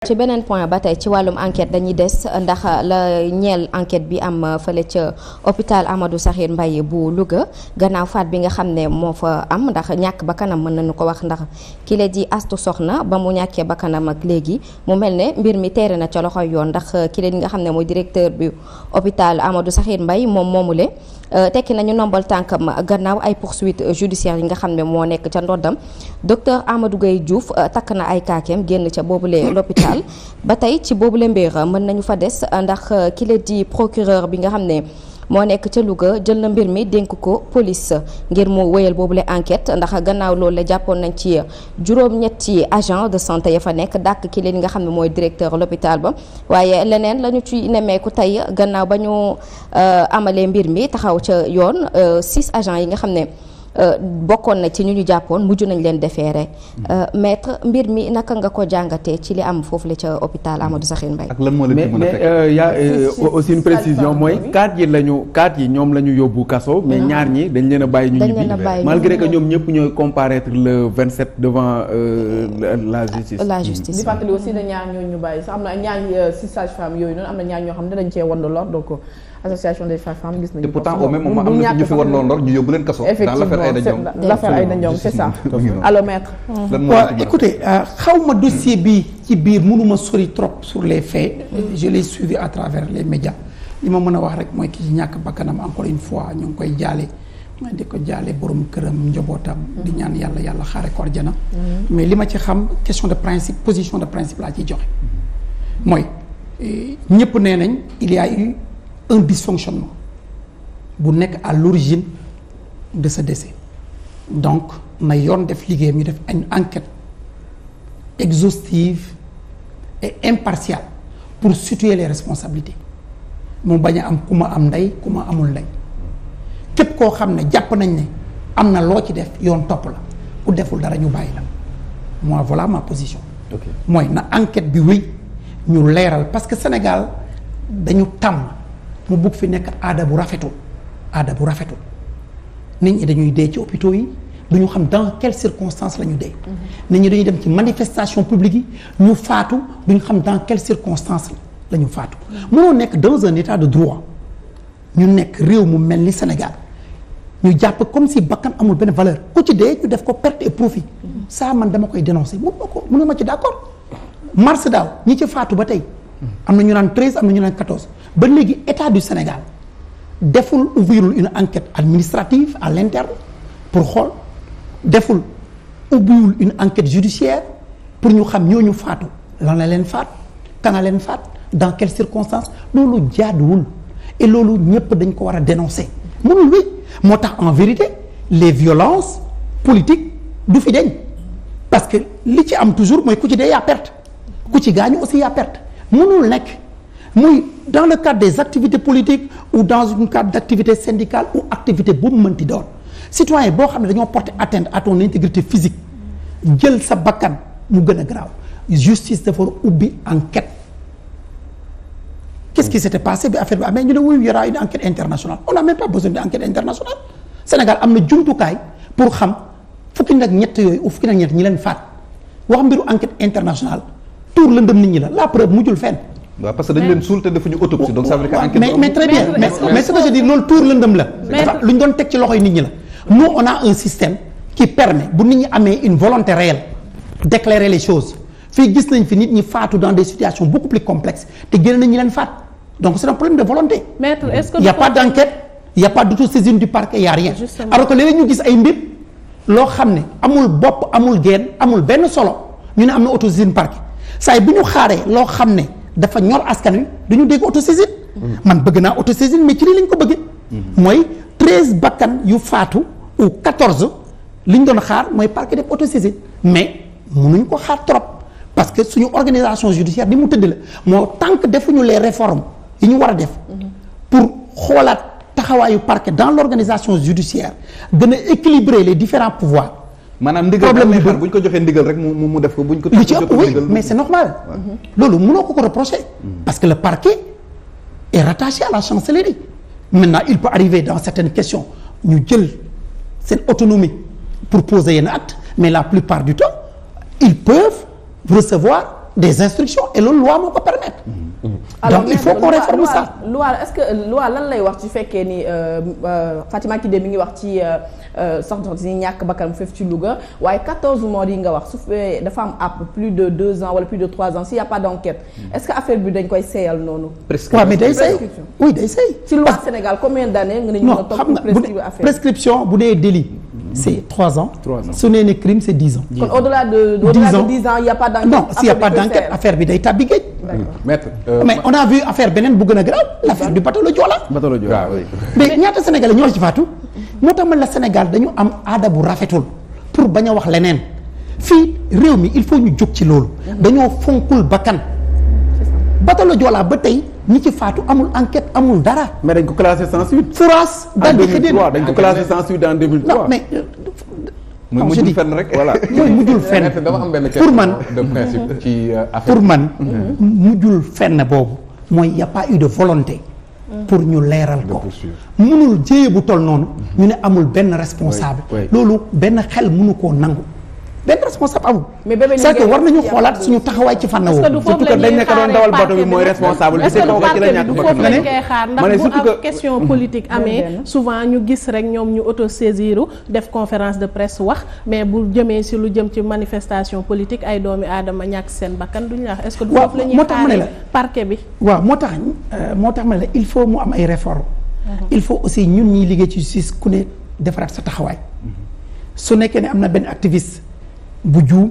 ci beneen point ba tey ci wàllum enquête dañuy des ndax la ñeel enquête bi am fële ca hôpital Amadou Sakhir Mbaye bu Louga gannaaw faat bi nga xam ne moo fa am ndax ñàkk bakkanam mën nañu ko wax ndax ki la di Astu Soxna ba mu ñàkkee bakkanam ak léegi mu mel ne mbir mi teere na ca loxoy yoon ndax ki la nga xam ne mooy directeur bi hôpital Amadou Sakhir Mbaye moom moomule tekki nañu nombal tànkam gannaaw ay poursuites judiciaires yi nga xam ne moo nekk ca ndoddam docteur Amadou Gueye Diouf takk na ay kaakeem génn ca boobule l'hôpital ba tey ci boobule mbir mën nañu fa des ndax ki la di procureur bi nga xam ne moo nekk ca Louga jël na mbir mi dénk ko police ngir mu wéyal boobule enquête ndax gannaaw loolu la jàppoon nañ ci juróom-ñetti agent de santé ya fa nekk dàkk ki leen nga xam ne mooy directeur l'hôpital ba waaye leneen la ñu ci nemmeeku tey gannaaw ba ñu amalee mbir mi taxaw ca yoon 6 agents yi nga xam ne bokkoon na ci ñu jàppoon mujj nañ leen defeere maître mbir mi naka nga ko jàngatee ci li am foofu la ca hôpital Amadou Sakhir Mbaye. ak lan moo leen ci mën a fekk mais y a aussi une précision mooy 4 yi ñoom la ñu yóbbu kaso mais ñaar ñi dañ leen a bàyyi ñu ñibbi malgré que ñoom ñëpp ñooy comparaître le 27 devant la justice. di fàttali aussi ne ñaar ñooñu ñu bàyyi sax am na ñaar 6 sages-femmes yooyu noonu am na ñaar ñoo xam ne dañ cee wan lor donc association des femmes gis nañu. te pourtant au même moment am na ñu fi wan lor ñu yóbbu leen kaso. l'affaire Aïda Ndiong c'est ça. alors maître. waaw écoutez xaw ma dossier bi ci biir mënuma sori trop sur les faits. Je l'ai suivi à travers les médias. li ma mën a wax rek mooy ki ci ñàkk bakkanam encore une fois ñu ngi koy jaale di ko jaale borom këram njabootam. di ñaan yàlla xaare ko àjjana. mais li ma ci xam question de principe position de principe laa ciy joxe. mooy ñëpp nee nañ il y a eu un dysfonctionnement bu nekk à l'origine de ce décès donc na yoon def liggéeyam ñu def une enquête exhaustive et impartiale pour situer les responsabilités mu bañ a am ku ma am ndey ku ma amul ndey képp koo xam ne jàpp nañ ne am na loo ci def yoon topp la ku deful dara ñu bàyyi la moi voilà ma position. mooy na enquête bi wéy ñu leeral parce que Sénégal dañu tàmm mu bugg fi nekk aada bu rafetul nit ñi dañuy dee ci hôpitaux yi duñu xam dans quelles circonstances la ñu dee. nit ñi dañuy dem ci manifestation publique yi ñu faatu duñu xam dans quelles circonstances la ñu faatu. mënoo nekk dans un état de droit ñu nekk réew mu mel ni Sénégal ñu jàpp comme si bakkan amul benn valeur ku ci dee ñu def ko perte et profit. ça man dama koy dénoncer mënu ma ci d'accord mars daaw ñi ci faatu ba tey. am na ñu naan 13 am na ñu naan 14 ba léegi état du Sénégal ouvrirul une enquête administrative à l'interne pour xool ubbiwul une enquête judiciaire pour ñu xam ñooñu faatu lan la leen faat kan la leen faat dans quelles circonstances loolu jaaduwul et loolu ñëpp dañ ko war a dénoncer mënul wéy moo tax en vérité les violences politiques du fi deñ parce que li ci am toujours mooy ku ci dee yaa perte ku ci gaañu aussi yaa perte mënul nekk muy dans le cadre des activités politiques ou dans un cadre d'activité syndicale ou activité bu mu mënti doon citoyen boo xam ne dañoo porter atteinte à ton intégrité physique jël sa bakkan mu gën a grave justice dafa ubbi enquête qu'est-ce qui s'était passé bi affaire bi amee ñu ne wuy y aura une enquête internationale on n'a même pas besoin d'enquête internationale Sénégal am na jumtukaay pour xam fukki nag ñett yooyu ou fukki nag ñett ñi leen faat wax mbiru enquête internationale tour lëndëm nit ñi la preuve mujjul fenn. waaw parce que dañu leen suul te defuñu autopsie donc ça veut dire que enquête mais très bien mais ce que je dis loolu tour lëndëm la. dafa lu ñu doon teg ci loxoy nit ñi la. nous on a un système qui permet bu nit ñi amee une volonté réelle d'éclairer les choses fii gis nañ fi nit ñi faatu dans des situations beaucoup plus complexes te génn nañ ñi leen faat donc c'est un problème de volonté. Maître, est-ce que il y a pas d'enquête il y a pas d'autosaisine du parquet il y a rien. Justement. Alors que léeg-léeg ñu gis ay mbir loo xam ne amul bopp amul genn amul benn solo ñu ne am na autosaisine parquet saa yi bu ñu xaaree loo xam ne dafa ñor askan wi duñu dégg autosaisine. man bëgg naa autosaisine mais ci lii lañ ko bëggee. mooy 13 bakkan yu faatu ou 14 li ñu doon xaar mooy parquet def autosaisine mais mënuñ ko xaar trop parce que suñu organisation judiciaire ni mu tëdd la moo tant que defuñu les réformes yi ñu war a def pour xoolaat taxawaayu parquet dans l'organisation judiciaire gën a équilibrer les différents pouvoirs. maanaam ndigal bu ñu ko joxee ndigal rek mu def ko bu ñu ko. lu ci ëpp oui mais c'est normal. loolu mënoo ko reprocher. parce que le parquet est rattaché à la chancellerie. maintenant il peut arriver dans certaines questions ñu jël seen autonomie pour poser yenn acte mais la plupart du temps ils peuvent recevoir des instructions et loolu loi moo ko permettre. donc il faut qu'on réforme ça. loi est-ce que loi lan lay wax ci fekkee ni Fatima Kidé mi ngi wax ci soxna si ñàkk bakkan foofu ci Louga waaye 14 morts yi nga wax su fekkee dafa am àpp plus de 2 ans wala plus de 3 ans s'il y a pas d'enquête est-ce que affaire bi dañ koy seeyal noonu. waaw mais day seey oui day seey. ci loi Sénégal combien d'années nga ne ñu mën a topp pour prescrire affaire prescription bu dee délit c'est 3 ans. 3 ans su nee ne crime c'est 10 ans. kon au-delà de 10 ans il y a pas d'enquête. non s'il y a pas d'enquête affaire bi day tàbbi géej. maître. mais on a vu affaire beneen bu gën a grave l'affaire du bateau le Joola. bateau le Joola oui. mais ñaata Sénégalais ñoo ci faatu. moo tax man la Sénégal dañu am aada bu rafetul pour bañ a wax leneen fii réew mi il faut ñu jóg ci loolu. dañoo fonkul bakkan. bateau le Joola ba tey ñi ci faatu amul enquête amul dara. mais dañ ko classé sans suite. Fouras daal di xëy na dañ ko classé sans suite en 2003. non mais. muy mujjul fenn rek voilà. mooy mujjul fenn dama am benn pour man de principe ci affaire pour man mujjul fenn boobu mooy y a pas eu de volonté pour ñu leeral ko mënul jéye bu toll noonu ñu ne amul benn responsable loolu benn xel mënu koo nangu benn responsable amul c'est que war nañu xoolaat suñu taxawaay ci fànn woowu surtout que dañ nekk doon dawal bateau bi mooy responsable bi c'est kooku ci la ñàkk foofu lañ koy xaar ndax bu am question politique amee souvent ñu gis rek ñoom ñu autosaisiru def conférence de presse wax mais bu jëmee si lu jëm ci manifestation politique ay doomi aadama ñàkk seen bakkan duñu la wax est-ce que du foofu la ñuy xaaree parquet bi waaw moo tax ma ne la il faut mu am ay réformes il faut aussi ñun ñuy liggéey ci justice ku ne defaraat sa taxawaay su nekkee ne am na benn activiste bu juum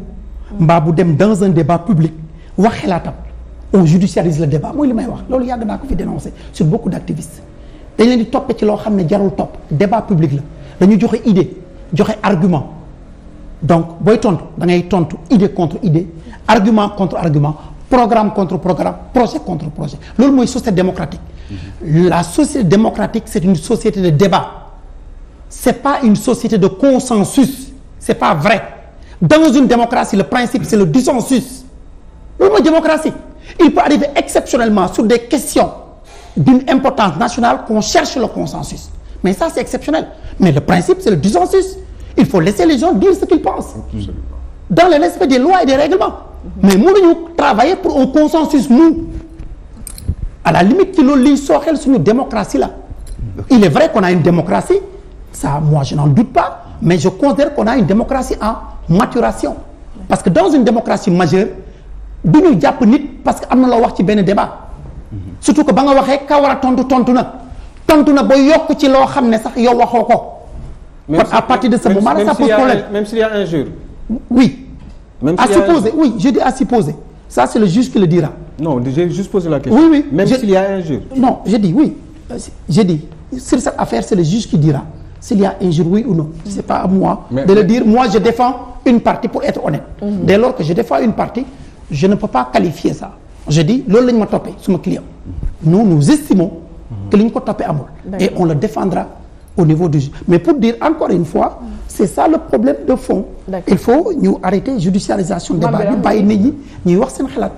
mbaa bu dem dans un débat public wax xalaatam on judiciarise le débat mooy li may wax loolu yàgg naa ko fi dénoncer sur beaucoup d'activistes dañ leen di toppe ci loo xam ne jarul topp débat public la dañu joxe idée joxe argument donc booy tontu da ngay tontu idée contre idée argument contre argument programme contre programme projet contre projet loolu mooy société démocratique la société démocratique c'est une société de débat c'est pas une société de consensus c'est pas vrai. Dans une démocratie, le principe, c'est le dissensus. Loolu mooy démocratie. Il peut arriver exceptionnellement sur des questions d'une importance nationale qu'on cherche le consensus. Mais ça, c'est exceptionnel. Mais le principe, c'est le dissensus. Il faut laisser les gens dire ce qu'ils pensent. Dans le respect des lois et des règlements. Mais mënuñu travailler pour un consensus mou. À la limite, ci loolu liy sooxeel suñu démocratie là. Il est vrai qu'on a une démocratie. Ça, moi, je n'en doute pas. Mais je considère qu'on a une démocratie en maturation parce que dans une démocratie majeure du ñu jàpp nit parce que am na loo wax ci benn débat surtout que ba nga waxee ka war a tontu na ba yokk ci loo xam ne sax yow waxoo ko. kon à partir de ce moment là ça pose problème même s'il y a injure. oui. même à supposer oui je dis à supposer ça c'est le juge qui le dira. non j'ai juste posé la question. oui même s'il y a injure. non je dis oui je dis sur cette affaire c'est le juge qui dira. S'il y a injure, oui ou non. C'est pas à moi de le dire. Moi, je défends une partie pour être honnête. Dès lors que je défends une partie, je ne peux pas qualifier ça. Je dis, loolu lañ ma toppee suma client. Nous estimons que li ñu ko toppee amul. Et on le défendra au niveau du juge. Mais pour dire encore une fois, c'est ça le problème de fond. Il faut ñu arrêter judiciarisation débat bi bàyyi nit ñi ñuy wax seen xalaat.